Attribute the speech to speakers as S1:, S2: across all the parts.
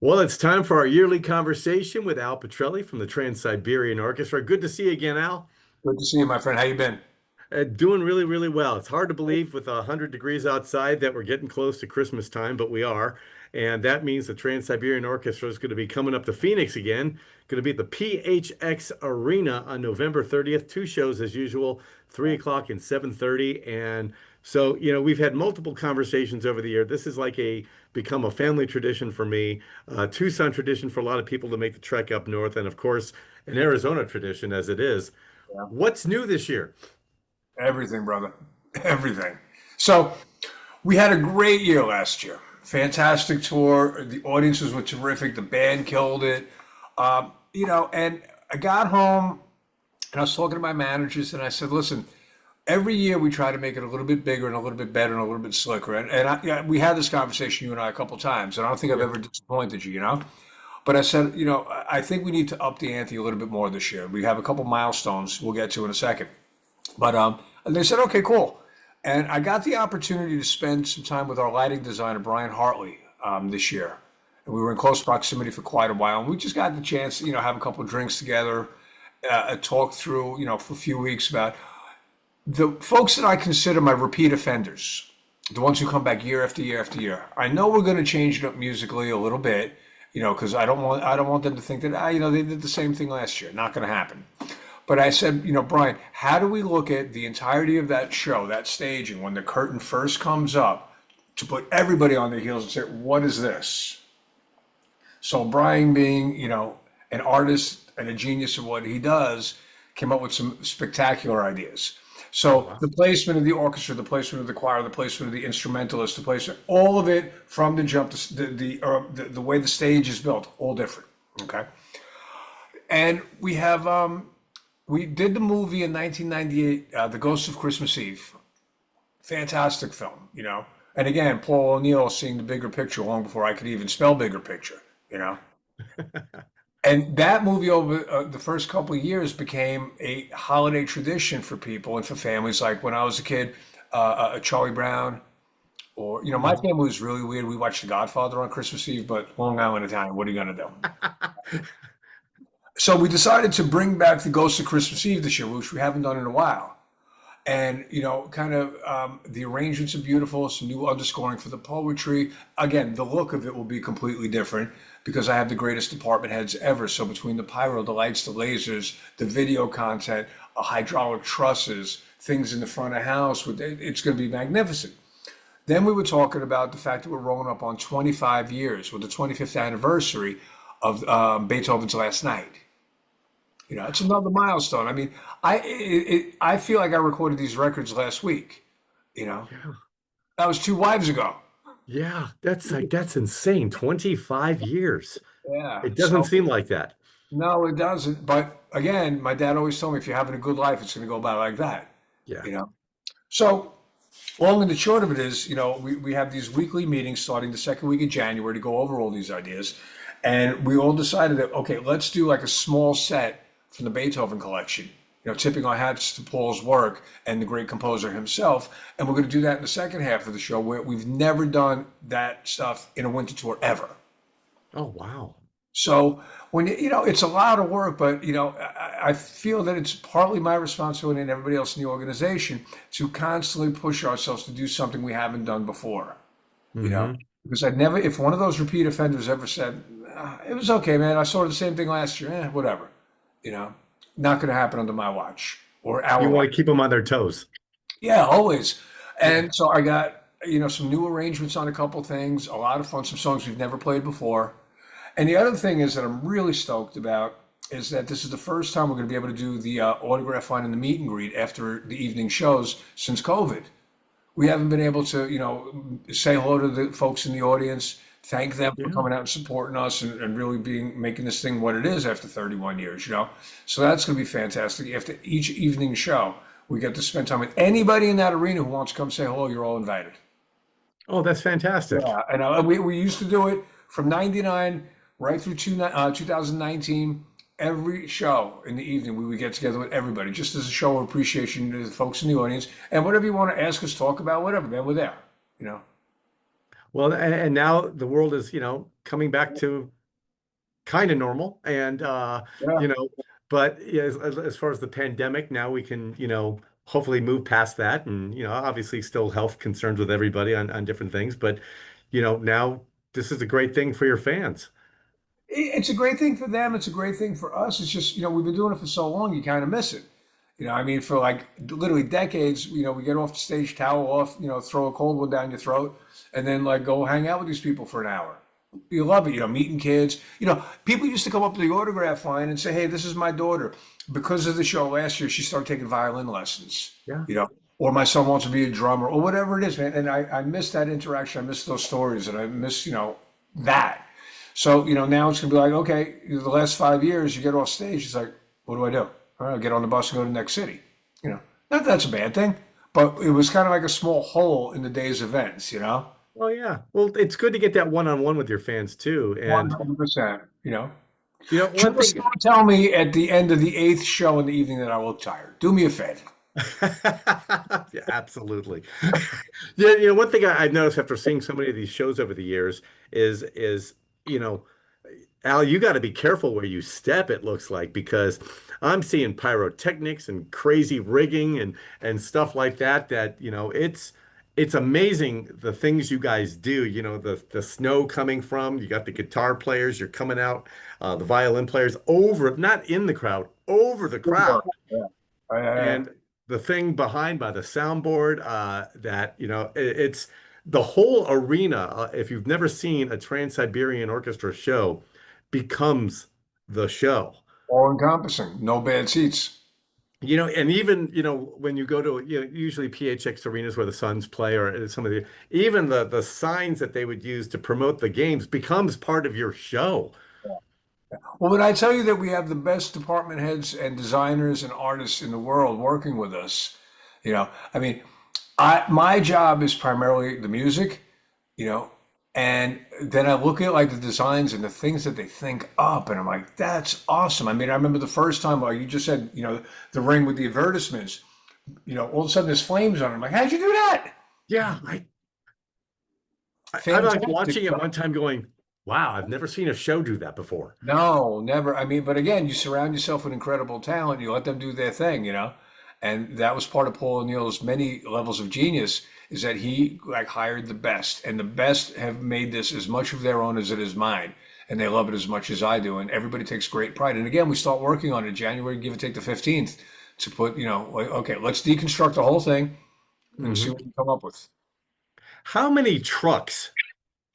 S1: Well, it's time for our yearly conversation with Al Pitrelli from the Trans-Siberian Orchestra. Good to see you again, Al.
S2: Good to see you, my friend. How you been?
S1: Doing really, really well. It's hard to believe with 100 degrees outside that we're getting close to Christmas time, but we are. And that means the Trans-Siberian Orchestra is going to be coming up to Phoenix again. Going to be at the PHX Arena on November 30th. Two shows as usual, 3 o'clock and 7:30. And so, we've had multiple conversations over the year. This is like become a family tradition for me, Tucson tradition for a lot of people to make the trek up north, and of course, an Arizona tradition as it is.
S2: Yeah.
S1: What's new this year?
S2: Everything, brother. Everything. So we had a great year last year. Fantastic tour. The audiences were terrific. The band killed it. And I got home and I was talking to my managers and I said, listen, every year we try to make it a little bit bigger and a little bit better and a little bit slicker. We had this conversation, you and I, a couple times, and I don't think I've
S1: Yeah.
S2: ever disappointed you. But I said, I think we need to up the ante a little bit more this year. We have a couple milestones we'll get to in a second. But and they said, okay, cool. And I got the opportunity to spend some time with our lighting designer, Brian Hartley, this year. And we were in close proximity for quite a while. And we just got the chance to, have a couple of drinks together, talk through, for a few weeks about the folks that I consider my repeat offenders, the ones who come back year after year after year. I know we're going to change it up musically a little bit, because I don't want them to think that they did the same thing last year. Not going to happen. But I said, Brian, how do we look at the entirety of that show, that staging, when the curtain first comes up, to put everybody on their heels and say, what is this? So Brian, being, an artist and a genius of what he does, came up with some spectacular ideas.
S1: Oh,
S2: So
S1: wow.
S2: the placement of the orchestra, the placement of the choir, the placement of the instrumentalist, the placement, all of it from the jump, the way the stage is built, all different. Okay. And we did the movie in 1998, The Ghost of Christmas Eve. Fantastic film. And again, Paul O'Neill seeing the bigger picture long before I could even spell bigger picture. And that movie over the first couple of years became a holiday tradition for people and for families. Like when I was a kid, Charlie Brown, or, my
S1: Mhm.
S2: family was really weird. We watched The Godfather on Christmas Eve, but Long Island Italian, what are you going to do? So we decided to bring back The Ghost of Christmas Eve this year, which we haven't done in a while. And kind of the arrangements are beautiful, some new underscoring for the poetry. Again, the look of it will be completely different because I have the greatest department heads ever. So between the pyro, the lights, the lasers, the video content, hydraulic trusses, things in the front of house, it's going to be magnificent. Then we were talking about the fact that we're rolling up on 25 years with the 25th anniversary of Beethoven's Last Night. It's another milestone. I mean, I feel like I recorded these records last week. You know,
S1: Yeah.
S2: that was 2 wives ago.
S1: Yeah. That's insane. 25 years.
S2: Yeah.
S1: It doesn't
S2: So
S1: seem like that.
S2: no, it doesn't. But again, my dad always told me if you're having a good life, it's going to go by like that.
S1: Yeah.
S2: You know. So long and the short of it is, we have these weekly meetings starting the second week of January to go over all these ideas, and we all decided that okay, let's do like a small set from the Beethoven collection. Tipping our hats to Paul's work and the great composer himself. And we're going to do that in the second half of the show where we've never done that stuff in a winter tour ever.
S1: Oh, wow.
S2: So it's a lot of work, but I feel that it's partly my responsibility and everybody else in the organization to constantly push ourselves to do something we haven't done before. You know,
S1: Hmm.
S2: because I'd never, if one of those repeat offenders ever said, it was okay, man, I saw the same thing last year, whatever, you know, not going to happen under my watch or our
S1: You
S2: watch.
S1: want to keep them on their toes.
S2: Yeah, always.
S1: Yeah.
S2: And so I got, some new arrangements on a couple things, a lot of fun, some songs we've never played before. And the other thing is that I'm really stoked about is that this is the first time we're going to be able to do the autograph line and the meet and greet after the evening shows since COVID. We haven't been able to, say hello to the folks in the audience, thank them for
S1: Yeah.
S2: coming out and supporting us and really making this thing what it is after 31 years. So that's going to be fantastic. After each evening show, we get to spend time with anybody in that arena who wants to come say hello. You're all invited.
S1: Oh, that's fantastic.
S2: Yeah, and we used to do it from '99 right through 2019. Every show in the evening, we would get together with everybody just as a show of appreciation to the folks in the audience. And whatever you want to ask us, talk about, whatever, man, we're there. You know.
S1: Well, and now the world is, coming back to kind of normal. And,
S2: Yeah.
S1: you know, but yeah, as far as the pandemic, now we can, hopefully move past that. And, obviously still health concerns with everybody on different things. But, now this is a great thing for your fans.
S2: It's a great thing for them. It's a great thing for us. It's just, we've been doing it for so long, you kind of miss it. I mean, for like literally decades, we get off the stage, towel off, throw a cold one down your throat, and then like go hang out with these people for an hour. You love it, meeting kids. People used to come up to the autograph line and say, "Hey, this is my daughter." Because of the show last year, she started taking violin lessons,
S1: Yeah.
S2: or my son wants to be a drummer, or whatever it is, man. And I miss that interaction. I miss those stories, and I miss, that. So, now it's gonna be like, okay, the last 5 years, you get off stage, it's like, what do I do? All right, I'll get on the bus and go to the next city. Not that that's a bad thing, but it was kind of like a small hole in the day's events.
S1: Oh yeah. Well, it's good to get that one-on-one with your fans too. And
S2: 100%.
S1: one
S2: Just
S1: thing.
S2: don't tell me at the end of the eighth show in the evening that I look tired. Do me a favor.
S1: Yeah, absolutely. Yeah, one thing I've noticed after seeing so many of these shows over the years is you know Al, you got to be careful where you step, it looks like, because I'm seeing pyrotechnics and crazy rigging and stuff like that it's amazing the things you guys do. The snow coming from, you got the guitar players, you're coming out, the violin players over, not in the crowd, over the crowd.
S2: Yeah. Uh,
S1: And the thing behind by the soundboard, that, it's the whole arena. If you've never seen a Trans-Siberian Orchestra show, becomes the show.
S2: all encompassing. No bad seats.
S1: And even, when you go to, usually PHX arenas where the Suns play or some of even the signs that they would use to promote the games becomes part of your show.
S2: Well, when I tell you that we have the best department heads and designers and artists in the world working with us, I mean, my job is primarily the music, you know, and then I look at like the designs and the things that they think up, and I'm like, that's awesome. I mean, I remember the first time, like you just said, the ring with the advertisements, all of a sudden there's flames on it. I'm like, how'd you do that?
S1: Yeah, I'm like
S2: Fantastic.
S1: watching it one time going, wow, I've never seen a show do that before.
S2: No, never. I mean, but again, you surround yourself with incredible talent, you let them do their thing. And that was part of Paul O'Neill's many levels of genius, is that he like hired the best, and the best have made this as much of their own as it is mine. And they love it as much as I do. And everybody takes great pride. And again, we start working on it January, give or take the 15th, to put, like, okay, let's deconstruct the whole thing and see
S1: Mhm.
S2: what we come up with.
S1: How many trucks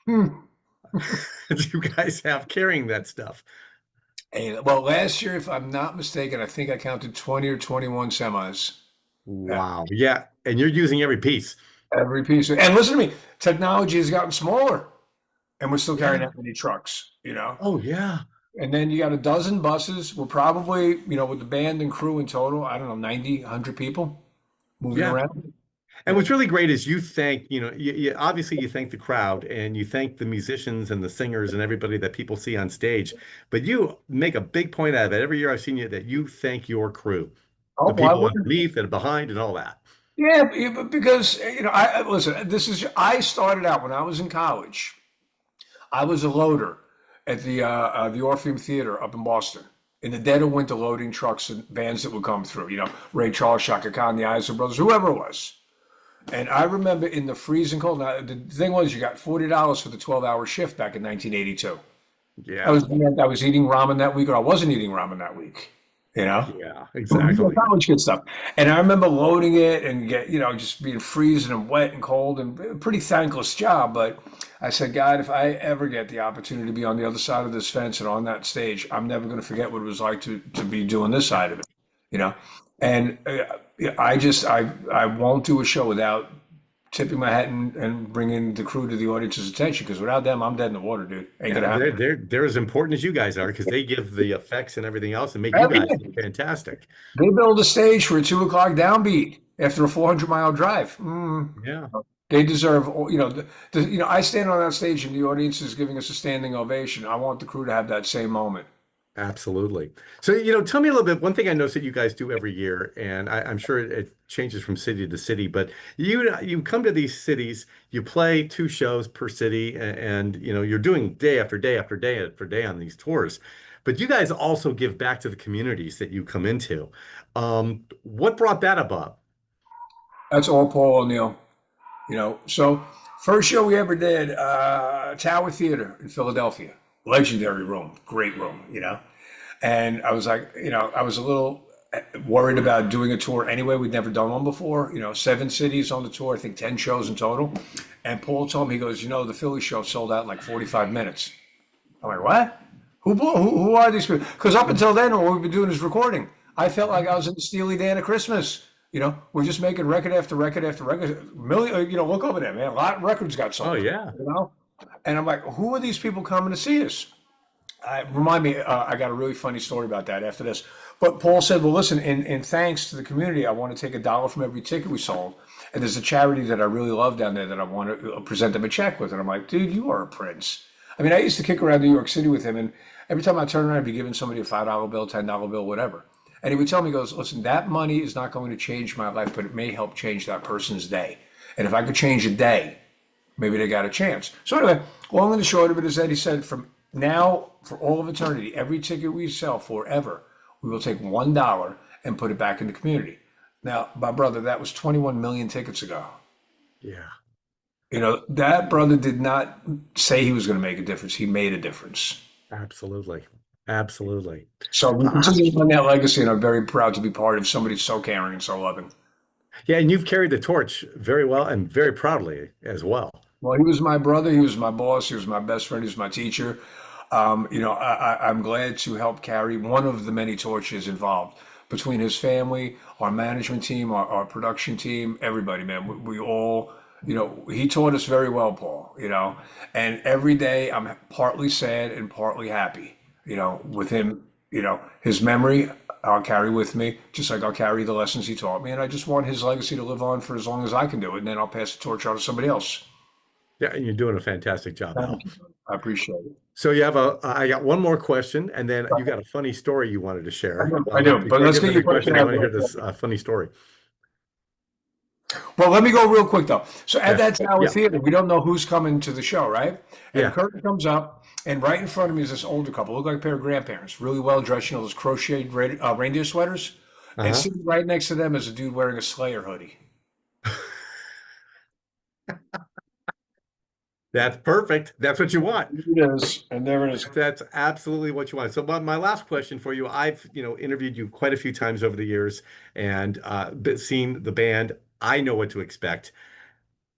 S2: Hmm.
S1: do you guys have carrying that stuff?
S2: And, well, last year, if I'm not mistaken, I think I counted 20 or 21 semis. Yeah.
S1: Wow. Yeah. And you're using every piece.
S2: Every piece. And listen to me, technology has gotten smaller, and we're still carrying
S1: Yeah.
S2: that many trucks.
S1: Oh, yeah.
S2: And then you got a dozen buses. We're probably, with the band and crew in total, I don't know, 90, 100 people moving
S1: Yeah.
S2: around.
S1: And what's really great is you thank, obviously you thank the crowd and you thank the musicians and the singers and everybody that people see on stage, but you make a big point out of it. Every year I've seen you that you thank your crew,
S2: Oh,
S1: the
S2: why
S1: people
S2: wouldn't?
S1: underneath and behind and all that.
S2: Yeah, because listen. I started out when I was in college. I was a loader at the Orpheum Theater up in Boston. In the dead of winter, loading trucks and vans that would come through. Ray Charles, Shaka Khan, the Isley Brothers, whoever it was. And I remember in the freezing cold. Now the thing was, you got $40 for the 12-hour shift back in 1982. I
S1: Yeah.
S2: was I was eating ramen that week, or I wasn't eating ramen that week. You know.
S1: Yeah, exactly.
S2: College good stuff. And I remember loading it and just being freezing and wet and cold, and a pretty thankless job. But I said, God, if I ever get the opportunity to be on the other side of this fence and on that stage, I'm never going to forget what it was like to be doing this side of it, you know? And yeah, I won't do a show without tipping my hat and bringing the crew to the audience's attention, because without them, I'm dead in the water, dude. Ain't
S1: Yeah,
S2: gonna happen.
S1: they're as important as you guys are because they give the effects and everything else and make you guys
S2: Everything.
S1: look fantastic.
S2: They build a stage for a 2 o'clock downbeat after a 400-mile drive.
S1: Yeah.
S2: They deserve, I stand on that stage and the audience is giving us a standing ovation. I want the crew to have that same moment.
S1: Absolutely. So, tell me a little bit. One thing I notice that you guys do every year, and I'm sure it changes from city to city, but you come to these cities, you play two shows per city, and you're doing day after day after day after day on these tours. But you guys also give back to the communities that you come into. What brought that about?
S2: That's all Paul O'Neill. So first show we ever did, Tower Theater in Philadelphia. Legendary room, great room, And I was like, I was a little worried about doing a tour anyway. We'd never done one before, 7 cities on the tour, I think 10 shows in total. And Paul told me, he goes, the Philly show sold out in like 45 minutes. I'm like, what? Who are these people? Because up until then, what we've been doing is recording. I felt like I was in the Steely Dan of Christmas. We're just making record after record after record. Million, look over there, man. A lot of records got
S1: Oh,
S2: sold.
S1: yeah.
S2: And I'm like, who are these people coming to see us? Remind me, I got a really funny story about that after this. But Paul said, well, listen, in thanks to the community, I want to take $1 from every ticket we sold. And there's a charity that I really love down there that I want to present them a check with. And I'm like, dude, you are a prince. I mean, I used to kick around New York City with him, and every time I turn around, I'd be giving somebody a $5 bill, $10 bill, whatever. And he would tell me, he goes, listen, that money is not going to change my life, but it may help change that person's day. And if I could change a day, maybe they got a chance. So anyway, long and the short of it is that he said from now for all of eternity, every ticket we sell forever, we will take $1 and put it back in the community. Now, my brother, that was 21 million tickets ago.
S1: Yeah,
S2: That brother did not say he was going to make a difference. He made a difference.
S1: absolutely. Absolutely.
S2: So we continue on that legacy, and I'm very proud to be part of somebody so caring and so loving.
S1: Yeah, and you've carried the torch very well and very proudly as well.
S2: Well, he was my brother. He was my boss. He was my best friend. He was my teacher. I'm glad to help carry one of the many torches involved between his family, our management team, our production team, everybody, man. We all, he taught us very well, Paul, and every day I'm partly sad and partly happy, with him, his memory I'll carry with me, just like I'll carry the lessons he taught me. And I just want his legacy to live on for as long as I can do it. And then I'll pass the torch on to somebody else.
S1: Yeah, and you're doing a fantastic job, Al.
S2: Thank you. I appreciate it.
S1: So I got one more question, and then you got a funny story you wanted to
S2: I
S1: share.
S2: do, I do. But
S1: Before I
S2: let's
S1: get to
S2: get
S1: the
S2: your question
S1: question, I
S2: out.
S1: want to hear this funny story.
S2: Well, let me go real quick though. So at
S1: Yeah,
S2: that Tower
S1: yeah,
S2: Theater, we don't know who's coming to the show, right? And the
S1: yeah.
S2: curtain comes up, and right in front of me is this older couple, look like a pair of grandparents, really well dressed, those crocheted reindeer sweaters. And
S1: Uh-huh.
S2: sitting right next to them is a dude wearing a Slayer hoodie.
S1: That's perfect. That's what you want.
S2: It is, and there it is.
S1: That's absolutely what you want. So, my last question for you, I've, interviewed you quite a few times over the years and seen the band. I know what to expect.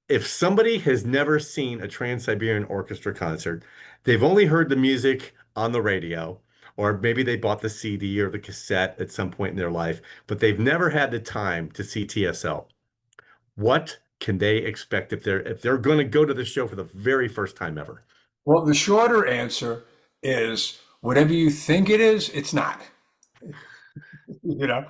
S1: If somebody has never seen a Trans-Siberian Orchestra concert, they've only heard the music on the radio, or maybe they bought the CD or the cassette at some point in their life, but they've never had the time to see TSL. What can they expect if they're going to go to the show for the very first time ever?
S2: Well, the shorter answer is whatever you think it is, it's not.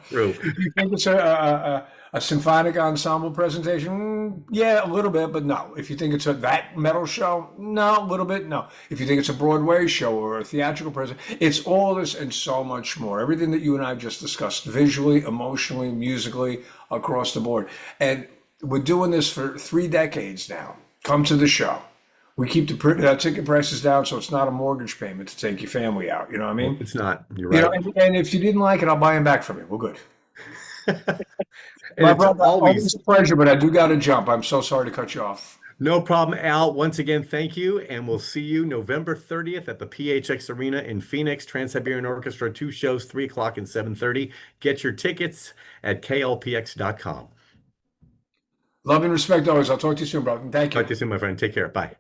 S1: True.
S2: If you think it's a symphonic ensemble presentation, yeah, a little bit, but no. If you think it's that metal show, no, a little bit, no. If you think it's a Broadway show or a theatrical presentation, it's all this and so much more. Everything that you and I just discussed, visually, emotionally, musically, across the board. And we're doing this for 3 decades now. Come to the show. We keep the ticket prices down, so it's not a mortgage payment to take your family out. You know what I
S1: Well,
S2: mean?
S1: it's not. You're right.
S2: And if you didn't like it, I'll buy them back from you. We're good.
S1: And
S2: My
S1: it's
S2: brother, always
S1: always
S2: a pleasure, but I do got to jump. I'm so sorry to cut you off.
S1: no problem, Al. Once again, thank you. And we'll see you November 30th at the PHX Arena in Phoenix, Trans-Siberian Orchestra, 2 shows, 3 o'clock and 7:30. Get your tickets at klpx.com.
S2: Love and respect always. I'll talk to you soon, bro. Thank
S1: Talk
S2: you.
S1: to you soon, my friend. Take care. Bye.